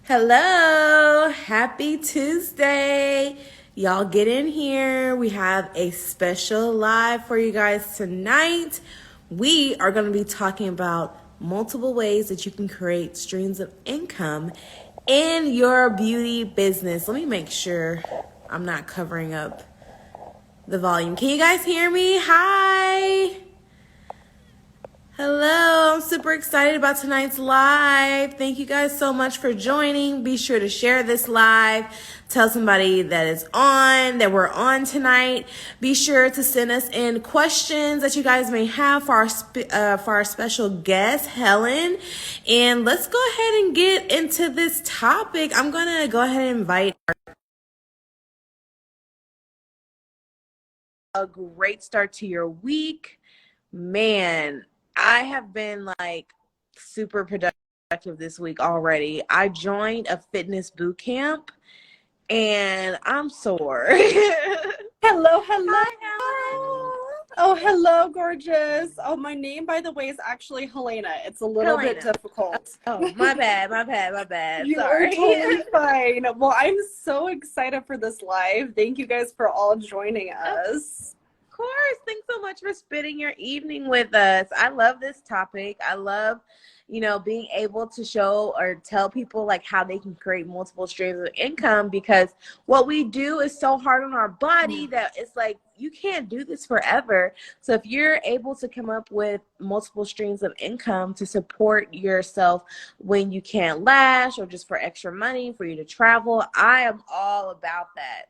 Hello, happy Tuesday. Y'all get in here. We have a special live for you guys tonight. We are going to be talking about multiple ways that you can create streams of income in your beauty business. Let me make sure I'm not covering up the volume. Can you guys hear me? Hi. Hello, I'm super excited about tonight's live. Thank you guys so much for joining. Be sure to share this live. Tell somebody that we're on tonight. Be sure to send us in questions that you guys may have for our special guest, Helen. And let's go ahead and get into this topic. I'm going to go ahead and invite a great start to your week. Man, I have been like super productive this week already. I joined a fitness boot camp and I'm sore. Hello, hello. Hi, Helen. Oh, hello, gorgeous. Oh, my name, by the way, is actually Helena. It's a little bit Helena. difficult. Oh, my bad, my bad, my bad. You are Sorry. totally fine. Well, I'm so excited for this live. Thank you guys for all joining us. Of course. Thanks so much for spending your evening with us. I love this topic. I love, being able to show or tell people like how they can create multiple streams of income because what we do is so hard on our body that it's like you can't do this forever. So if you're able to come up with multiple streams of income to support yourself when you can't lash or just for extra money for you to travel, I am all about that.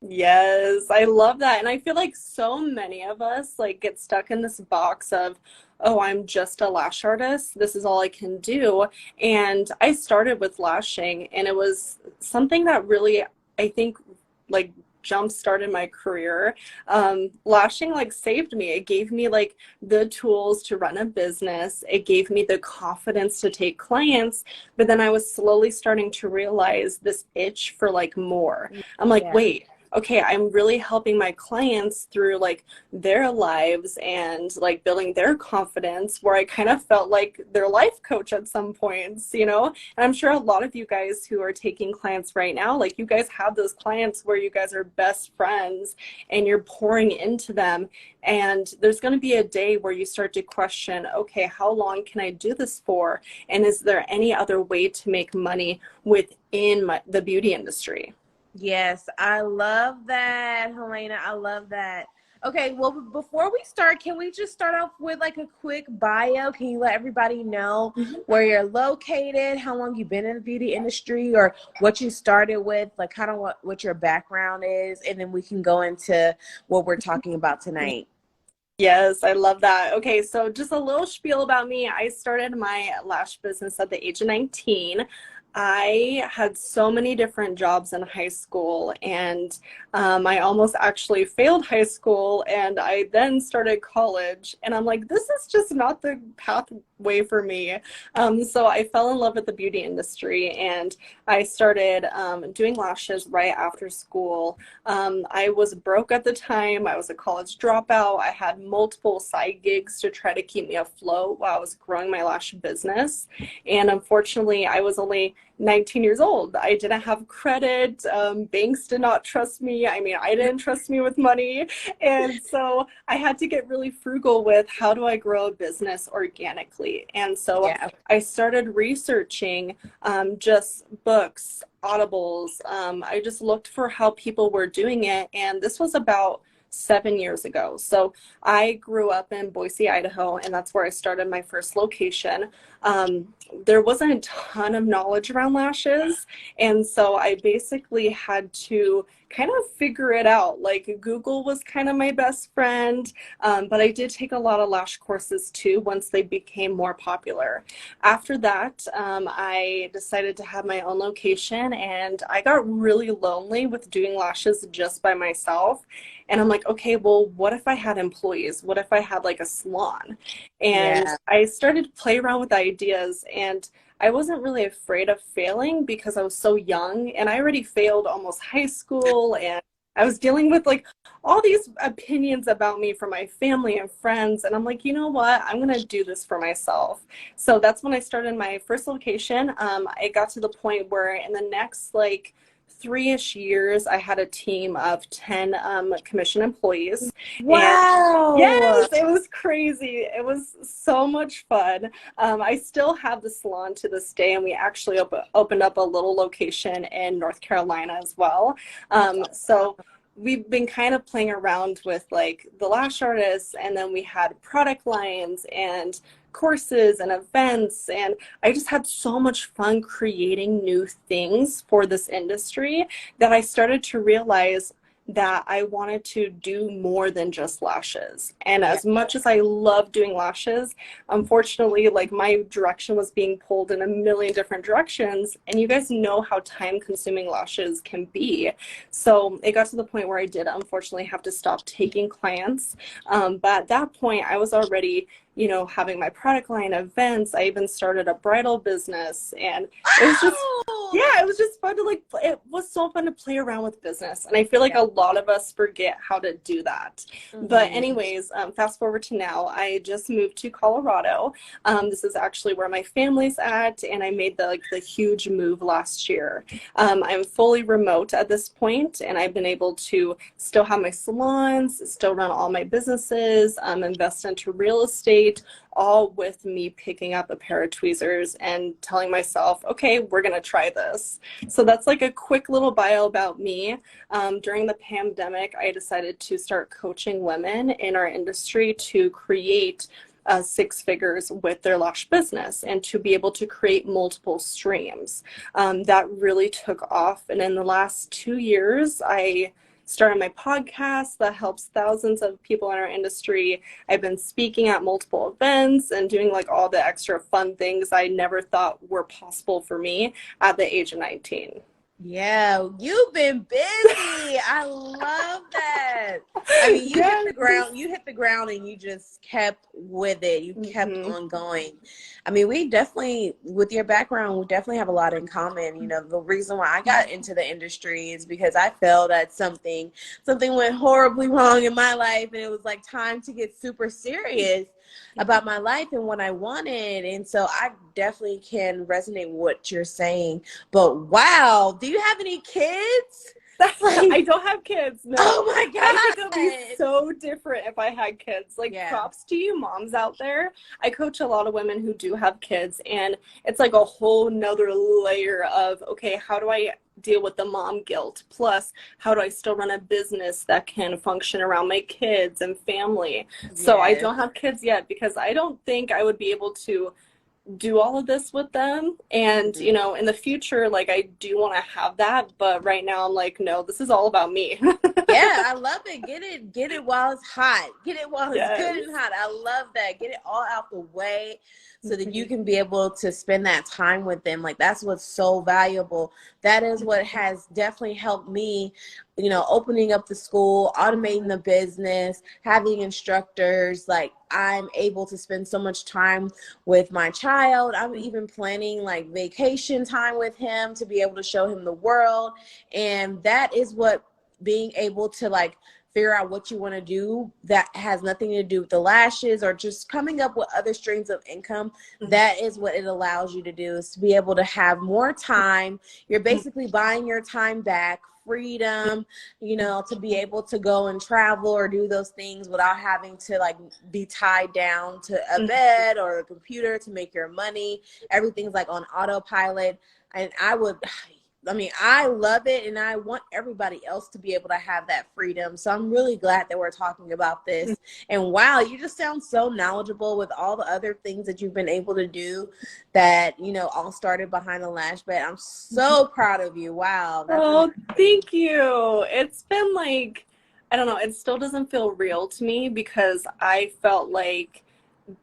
Yes, I love that. And I feel like so many of us like get stuck in this box of, oh, I'm just a lash artist. This is all I can do. And I started with lashing, and it was something that really, I think, like jump started my career. Lashing like saved me. It gave me like the tools to run a business. It gave me the confidence to take clients. But then I was slowly starting to realize this itch for like more. I'm like, Yeah. wait, okay, I'm really helping my clients through like their lives and like building their confidence, where I kind of felt like their life coach at some points, you know? And I'm sure a lot of you guys who are taking clients right now, like you guys have those clients where you guys are best friends and you're pouring into them. And there's going to be a day where you start to question, okay, how long can I do this for? And is there any other way to make money within the beauty industry? Yes, I love that, Helena. I love that. Okay, well, before we start, can we just start off with like a quick bio? Can you let everybody know where you're located, how long you've been in the beauty industry, or what you started with, like kind of what your background is, and then we can go into what we're talking about tonight. Yes, I love that. Okay, so just a little spiel about me. I started my lash business at the age of 19. I had so many different jobs in high school, and I almost actually failed high school, and I then started college, and I'm like, this is just not the pathway for me. So I fell in love with the beauty industry, and I started doing lashes right after school. I was broke at the time. I was a college dropout. I had multiple side gigs to try to keep me afloat while I was growing my lash business. And unfortunately, I was only 19 years old. I didn't have credit. Banks did not trust me. I mean, I didn't trust me with money. And so I had to get really frugal with how do I grow a business organically. And so Yeah. I started researching just books, audibles. I just looked for how people were doing it. And this was about 7 years ago. So I grew up in Boise, Idaho, and that's where I started my first location. There wasn't a ton of knowledge around lashes, and so I basically had to kind of figure it out. Like Google was kind of my best friend, but I did take a lot of lash courses too once they became more popular. After that, I decided to have my own location, and I got really lonely with doing lashes just by myself. And I'm like, okay, well, what if I had employees? What if I had like a salon? And Yeah. I started to play around with ideas, and I wasn't really afraid of failing because I was so young, and I already failed almost high school, and I was dealing with like all these opinions about me from my family and friends. And I'm like, you know what? I'm going to do this for myself. So that's when I started my first location. I got to the point where in the next like 3-ish years, I had a team of 10 commission employees. And Wow. yes, it was crazy. It was so much fun. I still have the salon to this day, and we actually opened up a little location in North Carolina as well. So we've been kind of playing around with like the lash artists, and then we had product lines and courses and events, and I just had so much fun creating new things for this industry that I started to realize that I wanted to do more than just lashes. And Yeah. as much as I love doing lashes, unfortunately, like my direction was being pulled in a million different directions. And you guys know how time consuming lashes can be. So it got to the point where I did unfortunately have to stop taking clients. But at that point, I was already, you know, having my product line events. I even started a bridal business, and it was just, Wow. yeah, it was just fun to like, it was so fun to play around with business. And I feel like a lot of us forget how to do that. But Mhm. anyways, fast forward to now, I just moved to Colorado. This is actually where my family's at, and I made the huge move last year. I'm fully remote at this point, and I've been able to still have my salons, still run all my businesses, invest into real estate, all with me picking up a pair of tweezers and telling myself, okay, we're going to try this. So that's like a quick little bio about me. During the pandemic, I decided to start coaching women in our industry to create six figures with their lash business and to be able to create multiple streams. That really took off. And in the last 2 years, I started my podcast that helps thousands of people in our industry. I've been speaking at multiple events and doing like all the extra fun things I never thought were possible for me at the age of 19. Yeah, you've been busy. I love that. I mean, Yes. you hit the ground and you just kept with it. You kept Mm-hmm. on going. I mean, we definitely, with your background, we definitely have a lot in common. You know, the reason why I got into the industry is because I felt that something went horribly wrong in my life, and it was like time to get super serious about my life and what I wanted. And so I definitely can resonate with what you're saying. But wow, do you have any kids? I Like, don't have kids. No. oh my I think it would be God. so different if I had kids. Like, Yeah. props to you moms out there. I coach a lot of women who do have kids, and it's like a whole nother layer of, okay, how do I deal with the mom guilt? Plus, how do I still run a business that can function around my kids and family? So I Yes. don't have kids yet because I don't think I would be able to do all of this with them. And Mhm. you know, in the future, like I do want to have that, but right now I'm like, no, this is all about me. Yeah, I love it. Get it while it's hot. Get it while it's Yes. good and hot. I love that. Get it all out the way so that you Mhm. can be able to spend that time with them. Like, that's what's so valuable. That is what has definitely helped me, you know, opening up the school, automating the business, having instructors. Like, I'm able to spend so much time with my child. I'm even planning like vacation time with him to be able to show him the world. And that is what being able to like figure out what you want to do that has nothing to do with the lashes or just coming up with other streams of income, that is what it allows you to do, is to be able to have more time. You're basically buying your time back, freedom, you know, to be able to go and travel or do those things without having to like be tied down to a bed or a computer to make your money. Everything's like on autopilot. And I mean, I love it, and I want everybody else to be able to have that freedom. So I'm really glad that we're talking about this. And wow, you just sound so knowledgeable with all the other things that you've been able to do that, you know, all started behind the lash bed. I'm so proud of you. Wow, that's Oh, amazing. thank you. It's been like, I don't know, it still doesn't feel real to me because I felt like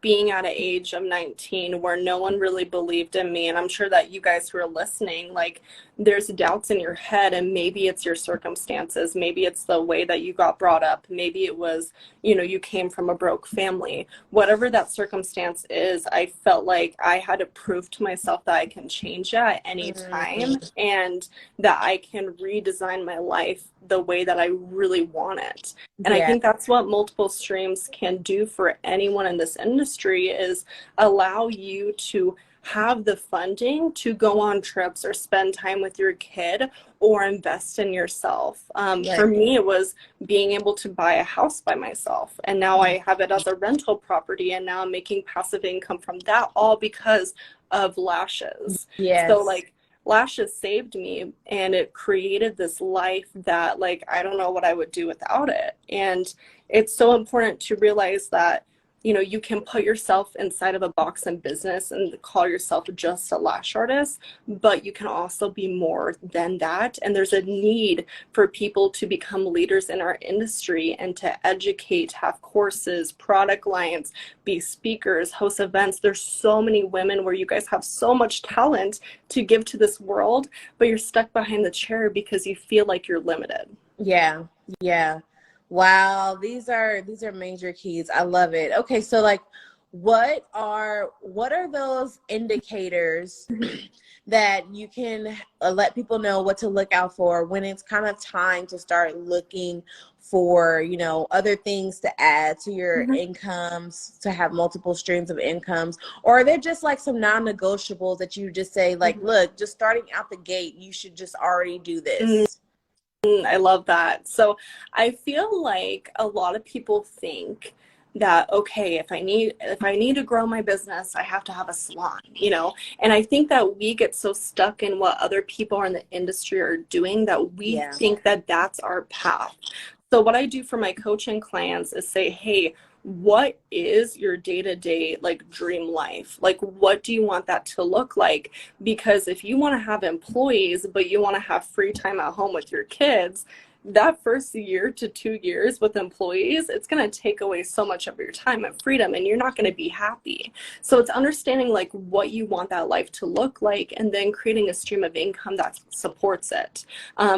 being at an age of 19 where no one really believed in me. And I'm sure that you guys who are listening, like there's doubts in your head, and maybe it's your circumstances. Maybe it's the way that you got brought up. Maybe it was, you know, you came from a broke family. Whatever that circumstance is, I felt like I had to prove to myself that I can change it at any time Mm, and that I can redesign my life the way that I really want it. And I Yeah. think that's what multiple streams can do for anyone in this industry, is allow you to have the funding to go on trips or spend time with your kid or invest in yourself. For Right. me, it was being able to buy a house by myself. And now I have it as a rental property, and now I'm making passive income from that, all because of lashes. So Yes. like, lashes saved me, and it created this life that, like, I don't know what I would do without it. And it's so important to realize that, you know, you can put yourself inside of a box in business and call yourself just a lash artist, but you can also be more than that. And there's a need for people to become leaders in our industry and to educate, have courses, product lines, be speakers, host events. There's so many women where you guys have so much talent to give to this world, but you're stuck behind the chair because you feel like you're limited. Yeah. Yeah. Wow, these are major keys. I love it. Okay, so like what are those indicators that you can let people know what to look out for when it's kind of time to start looking for, you know, other things to add to your Mhm. incomes, to have multiple streams of incomes? Or are there just like some non-negotiables that you just say like, look, just starting out the gate, you should just already do this? I love that. So I feel like a lot of people think that, okay, if I need to grow my business, I have to have a salon, you know? And I think that we get so stuck in what other people in the industry are doing that we Yeah. think that that's our path. So what I do for my coaching clients is say, hey, what is your day-to-day like dream life? Like, what do you want that to look like? Because if you want to have employees, but you want to have free time at home with your kids, that first year to 2 years with employees, it's going to take away so much of your time and freedom, and you're not going to be happy. So it's understanding like what you want that life to look like, and then creating a stream of income that supports it,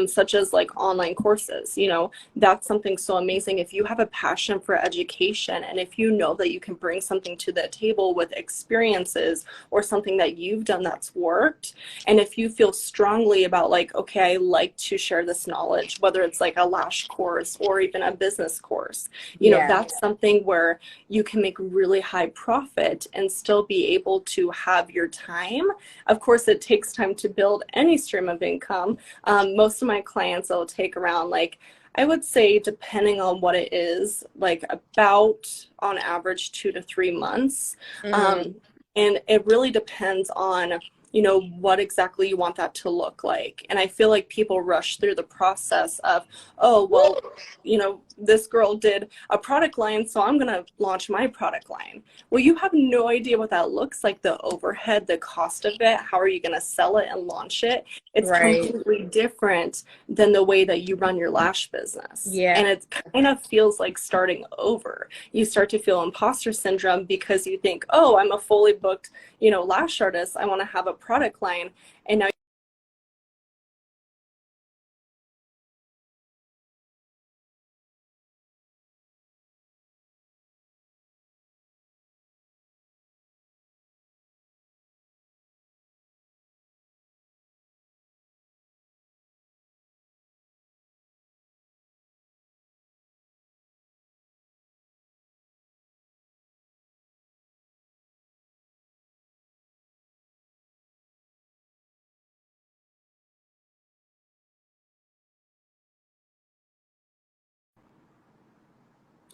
such as like online courses. You know, that's something so amazing. If you have a passion for education, and if you know that you can bring something to the table with experiences or something that you've done that's worked, and if you feel strongly about like, okay, I like to share this knowledge, whether it's like a lash course or even a business course, you know, Yeah. that's something where you can make really high profit and still be able to have your time. Of course, it takes time to build any stream of income. Most of my clients, will take around like, I would say, depending on what it is, like about on average 2 to 3 months. Mm-hmm. And it really depends on, you know, what exactly you want that to look like. And I feel like people rush through the process of, oh, well, you know, this girl did a product line, so I'm going to launch my product line. Well, you have no idea what that looks like, the overhead, the cost of it. How are you going to sell it and launch it? It's Right. completely different than the way that you run your lash business. Yeah. And it kind of feels like starting over. You start to feel imposter syndrome because you think, oh, I'm a fully booked, you know, lash artist. I want to have a product line. And now,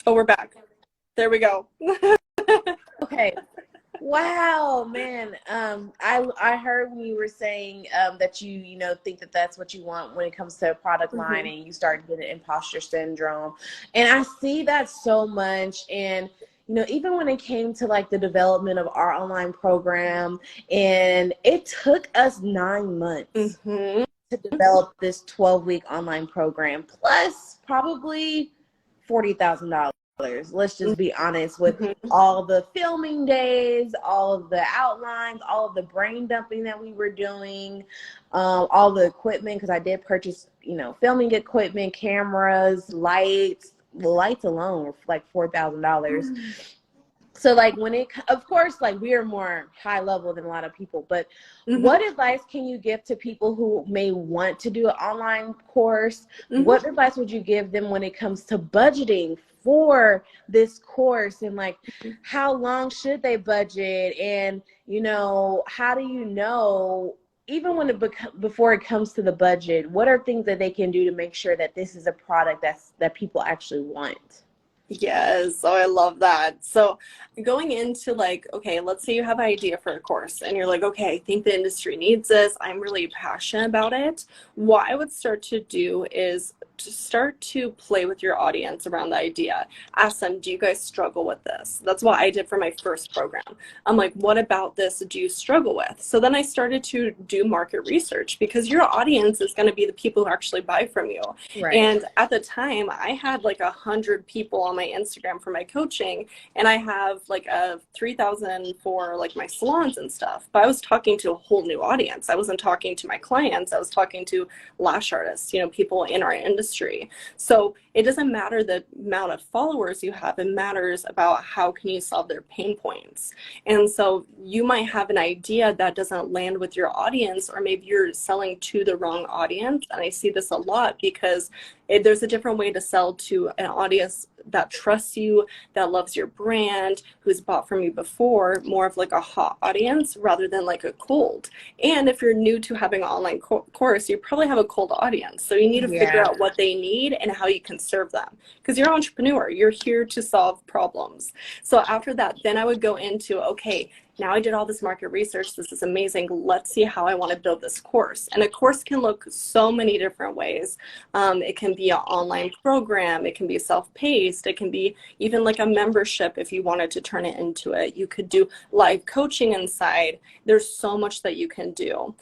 oh, we're back. There we go. Okay. Wow, man. I heard when you were saying that you know think that that's what you want when it comes to a product line, Mhm. and you start getting imposter syndrome, and I see that so much. And you know, even when it came to like the development of our online program, and it took us 9 months Mhm. to develop this 12-week online program, plus probably $40,000. Let's just be honest, with Mhm. all the filming days, all of the outlines, all of the brain dumping that we were doing, all the equipment, because I did purchase, you know, filming equipment, cameras, lights. The lights alone were like $4,000. So like when it, of course, like we are more high level than a lot of people, but Mm-hmm. what advice can you give to people who may want to do an online course? Mm-hmm. What advice would you give them when it comes to budgeting for this course, and like how long should they budget? And how do you know, even when before it comes to the budget, what are things that they can do to make sure that this is a product that people actually want? Yes, oh, I love that. So going into like, okay, let's say you have an idea for a course and you're like, okay, I think the industry needs this. I'm really passionate about it. What I would start to do is to start to play with your audience around the idea. Ask them, do you guys struggle with this? That's what I did for my first program. I'm like, what about this do you struggle with? So then I started to do market research, because your audience is going to be the people who actually buy from you. Right. And at the time, I had like 100 people on my Instagram for my coaching, and I have like a 3,000 for like my salons and stuff. But I was talking to a whole new audience. I wasn't talking to my clients. I was talking to lash artists, people in our industry. So it doesn't matter the amount of followers you have. It matters about how can you solve their pain points. And so you might have an idea that doesn't land with your audience, or maybe you're selling to the wrong audience. And I see this a lot because there's a different way to sell to an audience that trusts you, that loves your brand, who's bought from you before, more of like a hot audience rather than like a cold. And if you're new to having an online course, you probably have a cold audience. So you need to figure out what they need and how you can serve them, because you're an entrepreneur. You're here to solve problems. So after that, then I would go into, okay, now I did all this market research. This is amazing. Let's see how I want to build this course. And a course can look so many different ways. It can be an online program. It can be self-paced. It can be even like a membership if you wanted to turn it into it. You could do live coaching inside. There's so much that you can do.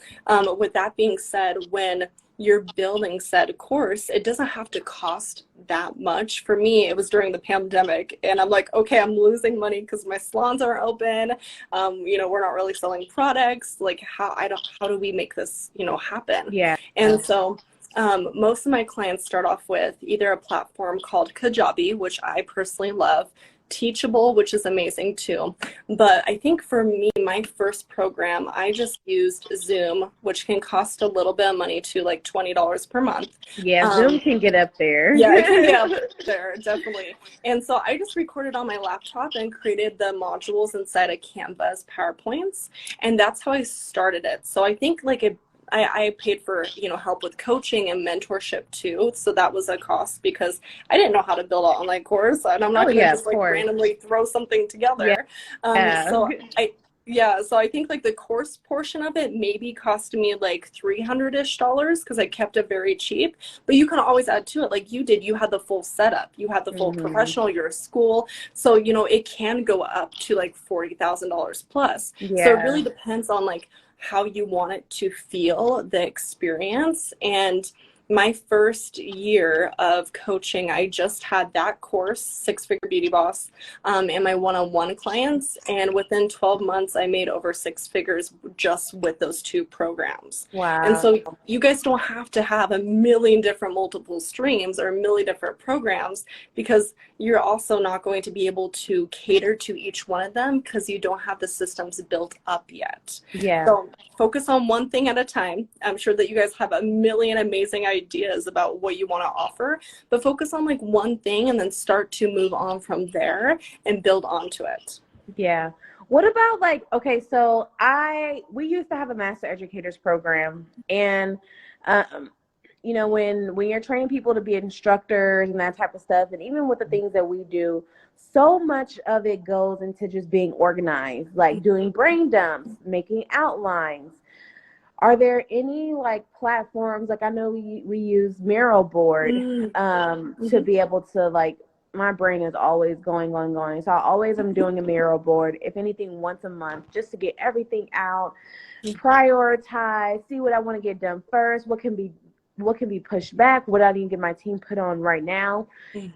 With that being said, when you're building said course, it doesn't have to cost that much. For me, it was during the pandemic, and I'm like, okay, I'm losing money because my salons aren't open. We're not really selling products. Like, how do we make this, happen? Yeah. And so most of my clients start off with either a platform called Kajabi, which I personally love, Teachable, which is amazing too. But I think for me, my first program, I just used Zoom, which can cost a little bit of money to like $20 per month. Yeah, Zoom can get up there. Yeah, it can get up there, definitely. And so I just recorded on my laptop and created the modules inside of Canva as PowerPoints. And that's how I started it. So I think like I paid for, help with coaching and mentorship too. So that was a cost because I didn't know how to build an online course, and I'm not going to just like randomly throw something together. So I think like the course portion of it maybe cost me like $300-ish because I kept it very cheap. But you can always add to it like you did. You had the full setup. You had the full professional, your school. So, it can go up to like $40,000 plus. Yeah. So it really depends on like how you want it to feel, the experience. And my first year of coaching, I just had that course, Six Figure Beauty Boss, and my one-on-one clients. And within 12 months, I made over 6 figures just with those 2 programs. Wow. And so you guys don't have to have a million different multiple streams or a million different programs, because you're also not going to be able to cater to each one of them because you don't have the systems built up yet. Yeah. So focus on one thing at a time. I'm sure that you guys have a million amazing ideas about what you want to offer, but focus on like one thing and then start to move on from there and build onto it. Yeah. What about like, okay, so we used to have a master educators program, and when you're training people to be instructors and that type of stuff, and even with the things that we do, so much of it goes into just being organized, like doing brain dumps, making outlines. Are there any like platforms, like I know we use Miro board to be able to, like, my brain is always going. So I always am doing a Miro board, if anything, once a month, just to get everything out, prioritize, see what I want to get done first, what can be pushed back, what I need to get my team put on right now.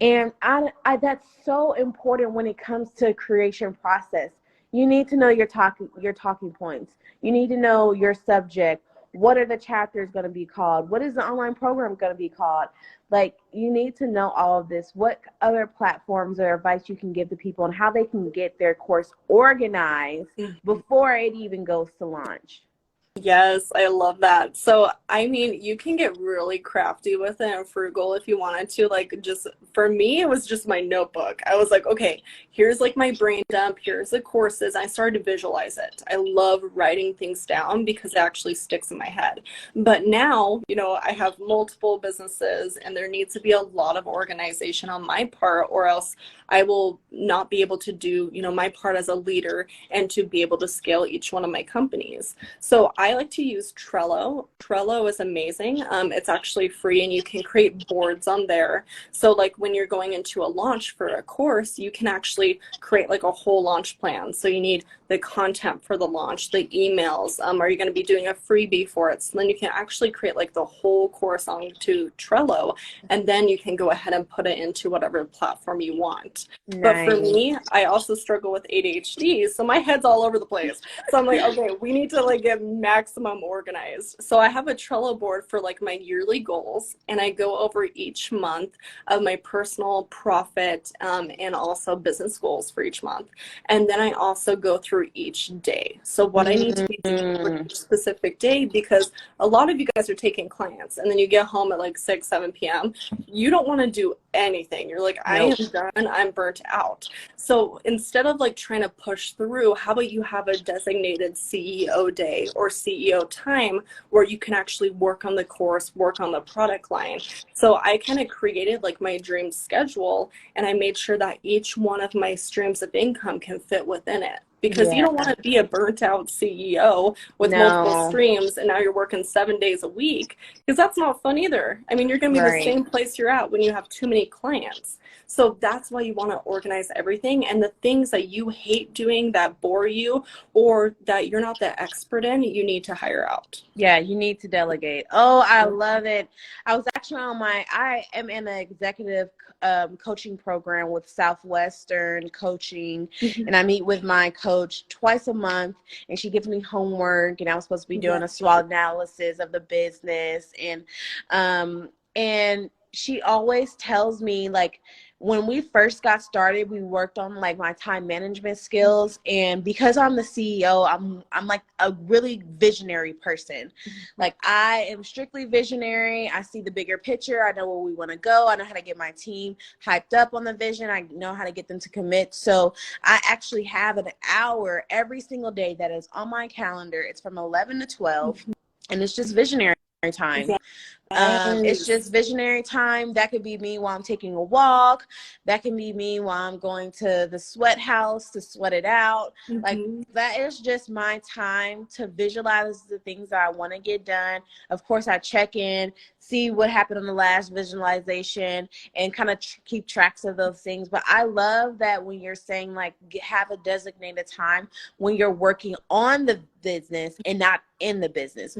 And I that's so important when it comes to creation process. You need to know your talking points. You need to know your subject. what are the chapters going to be called? What is the online program going to be called? Like, you need to know all of this. What other platforms or advice you can give to people and how they can get their course organized before it even goes to launch. Yes, I love that. So, I mean, you can get really crafty with it and frugal if you wanted to. Like, just for me, it was just my notebook. I was like, okay, here's like my brain dump, here's the courses. I started to visualize it. I love writing things down because it actually sticks in my head. But now, you know, I have multiple businesses and there needs to be a lot of organization on my part, or else I will not be able to do, you know, my part as a leader and to be able to scale each one of my companies. So I like to use Trello. Trello is amazing. It's actually free and you can create boards on there. So like when you're going into a launch for a course, you can actually create like a whole launch plan. So you need the content for the launch, the emails. Are you going to be doing a freebie for it? So then you can actually create like the whole course onto Trello, and then you can go ahead and put it into whatever platform you want. Nice. But for me, I also struggle with ADHD, so my head's all over the place. So I'm like, okay, we need to like get maximum organized. So I have a Trello board for like my yearly goals, and I go over each month of my personal profit and also business goals for each month. And then I also go through each day. So what I need to be doing for each specific day, because a lot of you guys are taking clients and then you get home at like 6, 7 p.m. You don't want to do anything. You're like, I am done. I'm burnt out. So instead of like trying to push through, how about you have a designated CEO day or CEO time where you can actually work on the course, work on the product line. So I kind of created like my dream schedule, and I made sure that each one of my streams of income can fit within it. Because you don't want to be a burnt out CEO with multiple streams and now you're working 7 days a week, because that's not fun either. I mean, you're going to be the same place you're at when you have too many clients. So that's why you want to organize everything, and the things that you hate doing that bore you or that you're not the expert in, you need to hire out. Yeah, you need to delegate. Oh, I love it. I was actually I am in an executive coaching program with Southwestern Coaching, and I meet with my coach twice a month, and she gives me homework, and I was supposed to be doing a SWOT analysis of the business, and she always tells me, like, when we first got started, we worked on like my time management skills, and because I'm the CEO, I'm like a really visionary person. Like, I am strictly visionary. I see the bigger picture. I know where we want to go. I know how to get my team hyped up on the vision. I know how to get them to commit. So I actually have an hour every single day that is on my calendar. It's from 11 to 12, and it's just visionary time. It's just visionary time. That could be me while I'm taking a walk. That can be me while I'm going to the sweat house to sweat it out. Like, that is just my time to visualize the things that I want to get done. Of course, I check in, see what happened on the last visualization, and kind of keep tracks of those things. But I love that when you're saying, like, have a designated time when you're working on the business and not in the business.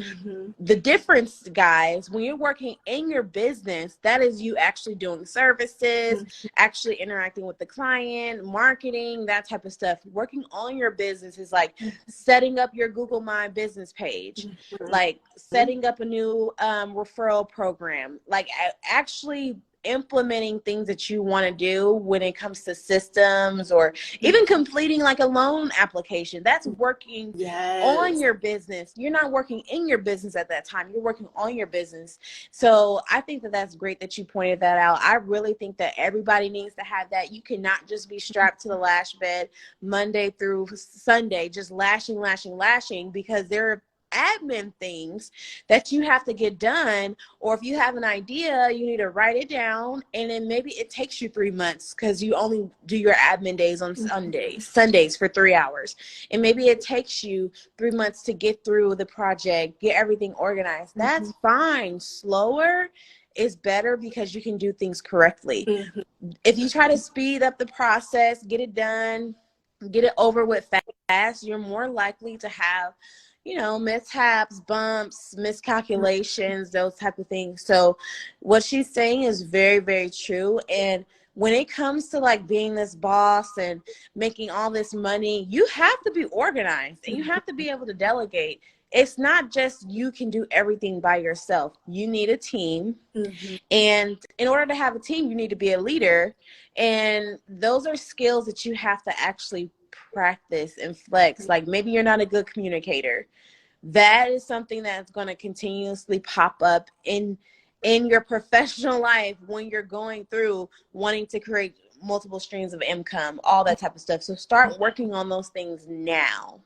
The difference, guys, when you're working in your business, that is you actually doing services, actually interacting with the client, marketing, that type of stuff. Working on your business is like setting up your Google My Business page, like setting up a new referral program, like actually implementing things that you want to do when it comes to systems, or even completing like a loan application. That's working on your business. You're not working in your business at that time. You're working on your business. So I think that that's great that you pointed that out. I really think that everybody needs to have that. You cannot just be strapped to the lash bed Monday through Sunday, just lashing, because there are admin things that you have to get done. Or if you have an idea, you need to write it down, and then maybe it takes you 3 months because you only do your admin days on Sundays for 3 hours, and maybe it takes you 3 months to get through the project, get everything organized. That's fine. Slower is better because you can do things correctly. If you try to speed up the process, get it done, get it over with fast, you're more likely to have, you know, mishaps, bumps, miscalculations, those type of things. So what she's saying is very, very true. And when it comes to like being this boss and making all this money, you have to be organized and you have to be able to delegate. it's not just you can do everything by yourself. You need a team. Mm-hmm. And in order to have a team, you need to be a leader. And those are skills that you have to actually practice and flex. Like maybe you're not a good communicator. That is something that's going to continuously pop up in your professional life when you're going through wanting to create multiple streams of income, all that type of stuff. So start working on those things now.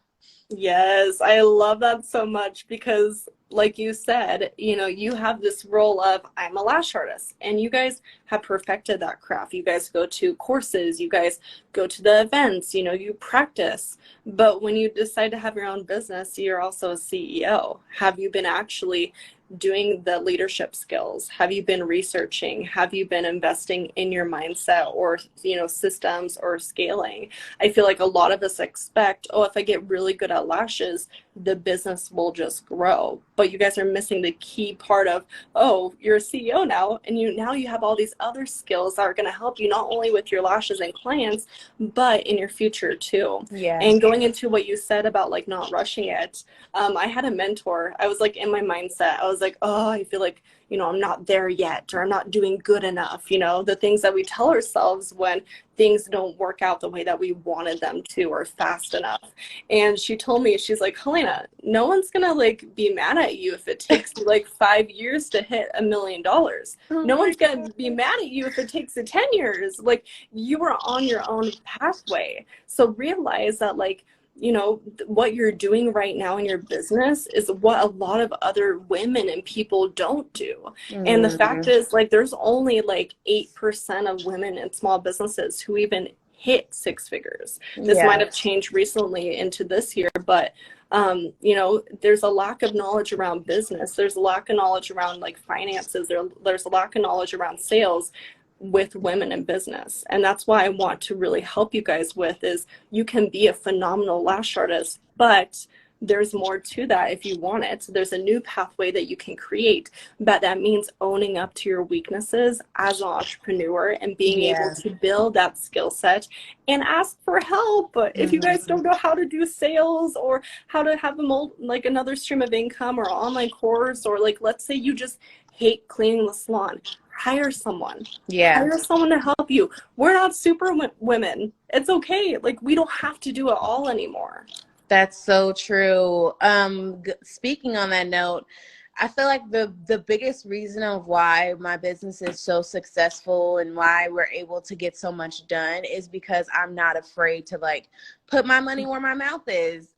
Yes, I love that so much because, like you said, you know, you have this role of I'm a lash artist, and you guys have perfected that craft. You guys go to courses, you guys go to the events, you know, you practice. But when you decide to have your own business, you're also a CEO. Have you been actually doing the leadership skills? Have you been researching? Have you been investing in your mindset or, you know, systems or scaling? I feel like a lot of us expect, oh, if I get really good at lashes, the business will just grow. But you guys are missing the key part of, oh, you're a CEO now, and you have all these other skills that are going to help you not only with your lashes and clients, but in your future too. Yeah. And going into what you said about like not rushing it, I had a mentor. I was like in my mindset, I was like, oh, I feel like, you know, I'm not there yet, or I'm not doing good enough. You know, the things that we tell ourselves when things don't work out the way that we wanted them to or fast enough. And she told me, she's like, Helena, no one's gonna like be mad at you if it takes you like 5 years to hit $1 million. Oh No my one's gonna be mad at you if it takes you 10 years. Like, you are on your own pathway. So realize that, like, you know, what you're doing right now in your business is what a lot of other women and people don't do. And the fact is, like, there's only like 8% of women in small businesses who even hit 6 figures. This might have changed recently into this year, but you know, there's a lack of knowledge around business. There's a lack of knowledge around like finances. There's a lack of knowledge around sales with women in business. And that's why I want to really help you guys with is you can be a phenomenal lash artist, but there's more to that if you want it. There's a new pathway that you can create, but that means owning up to your weaknesses as an entrepreneur and being able to build that skill set and ask for help. If you guys don't know how to do sales or how to have like another stream of income or online course, or like, let's say you just hate cleaning the salon, hire someone. Hire someone to help you. We're not super women. It's okay. Like, we don't have to do it all anymore. That's so true. Speaking on that note, I feel like the biggest reason of why my business is so successful and why we're able to get so much done is because I'm not afraid to like put my money where my mouth is.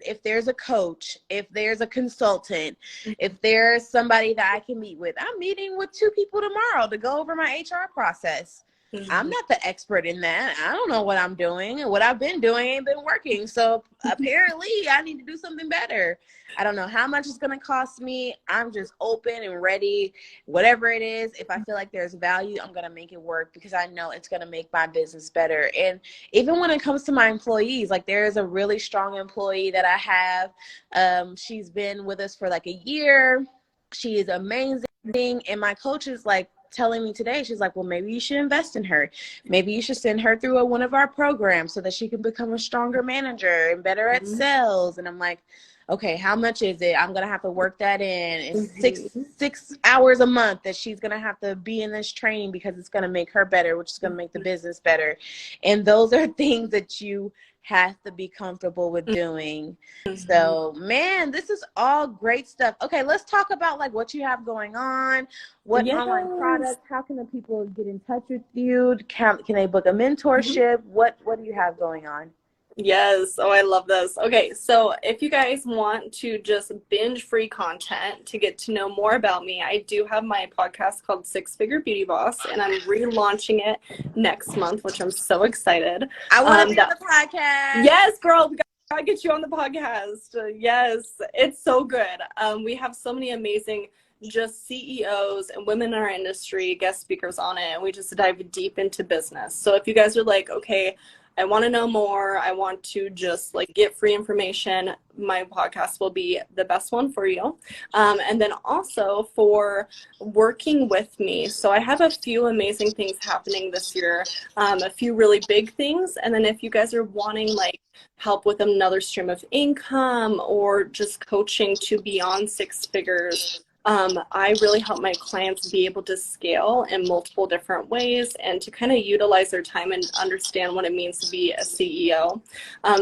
If there's a coach, if there's a consultant, if there's somebody that I can meet with, I'm meeting with 2 people tomorrow to go over my HR process. I'm not the expert in that. I don't know what I'm doing, and what I've been doing ain't been working. So apparently I need to do something better. I don't know how much it's going to cost me. I'm just open and ready. Whatever it is, if I feel like there's value, I'm going to make it work because I know it's going to make my business better. And even when it comes to my employees, like there is a really strong employee that I have. She's been with us for like a year. She is amazing. And my coach is like, telling me today, she's like, well, maybe you should invest in her. Maybe you should send her through one of our programs so that she can become a stronger manager and better at sales. And I'm like, okay, how much is it? I'm going to have to work that in. It's six hours a month that she's going to have to be in this training because it's going to make her better, which is going to make the business better. And those are things that you have to be comfortable with doing. So, man, this is all great stuff. Okay, let's talk about like what you have going on, what online products, how can the people get in touch with you? Can they book a mentorship? What do you have going on? Yes. Oh, I love this. Okay, so if you guys want to just binge free content to get to know more about me, I do have my podcast called 6 Figure Beauty Boss, and I'm relaunching it next month, which I'm so excited. I want to be on the podcast. Yes, girl. We gotta get you on the podcast. Yes, it's so good. We have so many amazing just CEOs and women in our industry, guest speakers on it, and we just dive deep into business. So if you guys are like, okay, I want to know more, I want to just like get free information, my podcast will be the best one for you. And then also for working with me. So I have a few amazing things happening this year, a few really big things. And then if you guys are wanting like help with another stream of income or just coaching to beyond six figures, I really help my clients be able to scale in multiple different ways and to kind of utilize their time and understand what it means to be a CEO.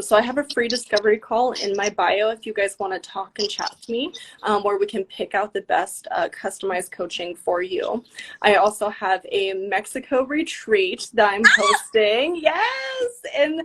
So I have a free discovery call in my bio if you guys want to talk and chat to me, where we can pick out the best customized coaching for you. I also have a Mexico retreat that I'm hosting. Yes, in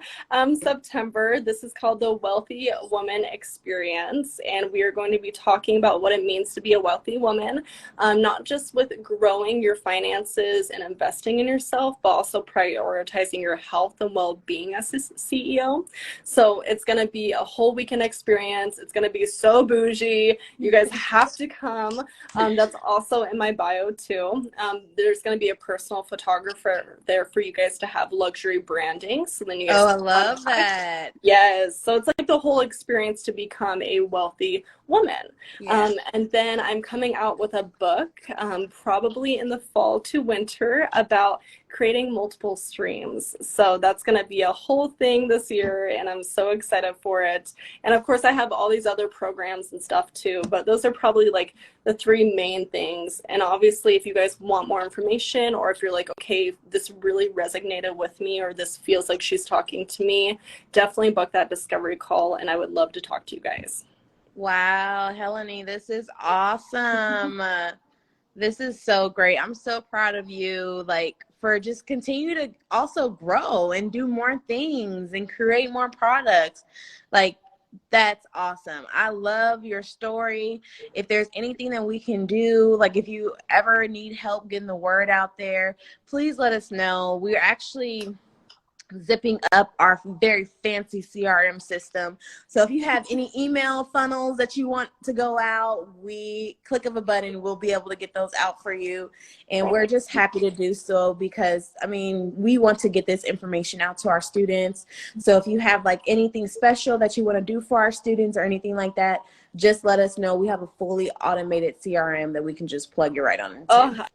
September. This is called the Wealthy Woman Experience, and we are going to be talking about what it means to be a wealthy woman, not just with growing your finances and investing in yourself, but also prioritizing your health and well-being as a CEO. So it's going to be a whole weekend experience. It's going to be so bougie. You guys have to come. That's also in my bio too. There's going to be a personal photographer there for you guys to have luxury branding. So then you guys I love that. Yes. So it's like the whole experience to become a wealthy woman. Yeah. And then I'm coming out with a book, probably in the fall to winter, about creating multiple streams. So that's going to be a whole thing this year, and I'm so excited for it. And of course, I have all these other programs and stuff too, but those are probably like the three main things. And obviously, if you guys want more information, or if you're like, okay, this really resonated with me, or this feels like she's talking to me, definitely book that discovery call, and I would love to talk to you guys. Wow, Helene, this is awesome. This is so great. I'm so proud of you, like, for just continue to also grow and do more things and create more products. Like, that's awesome. I love your story. If there's anything that we can do, like if you ever need help getting the word out there, please let us know. We're actually zipping up our very fancy CRM system. So if you have any email funnels that you want to go out, we click of a button, we'll be able to get those out for you. And we're just happy to do so because, I mean, we want to get this information out to our students. So if you have like anything special that you want to do for our students or anything like that, just let us know. We have a fully automated CRM that we can just plug you right on into. Oh,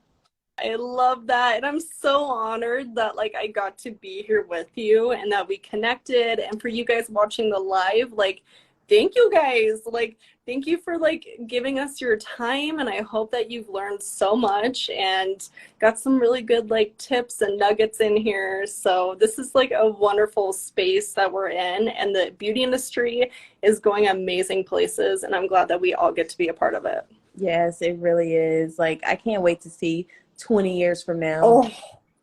I love that. And I'm so honored that like I got to be here with you and that we connected. And for you guys watching the live, like, thank you guys. Like, thank you for like giving us your time. And I hope that you've learned so much and got some really good like tips and nuggets in here. So this is like a wonderful space that we're in, and the beauty industry is going amazing places. And I'm glad that we all get to be a part of it. Yes, it really is. Like, I can't wait to see 20 years from now. Oh,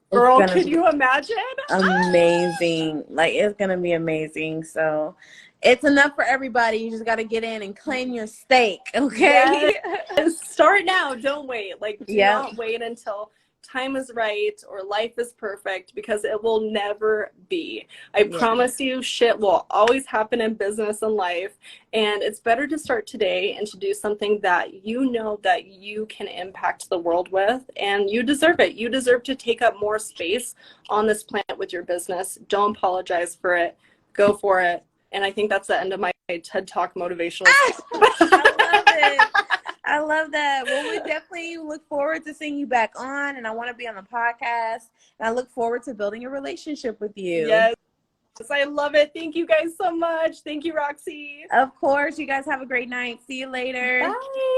girl, can you imagine? Amazing. Like, it's going to be amazing. So it's enough for everybody. You just got to get in and claim your stake. Okay. Yes. Start now. Don't wait. Like, do not wait until time is right or life is perfect, because it will never be. I promise you, shit will always happen in business and life, and it's better to start today and to do something that you know that you can impact the world with, and you deserve it. You deserve to take up more space on this planet with your business. Don't apologize for it. Go for it. And I think that's the end of my TED Talk motivational. I love it. I love that. Well, we definitely look forward to seeing you back on, and I want to be on the podcast, and I look forward to building a relationship with you. Yes, I love it. Thank you guys so much. Thank you, Roxy. Of course. You guys have a great night. See you later. Bye.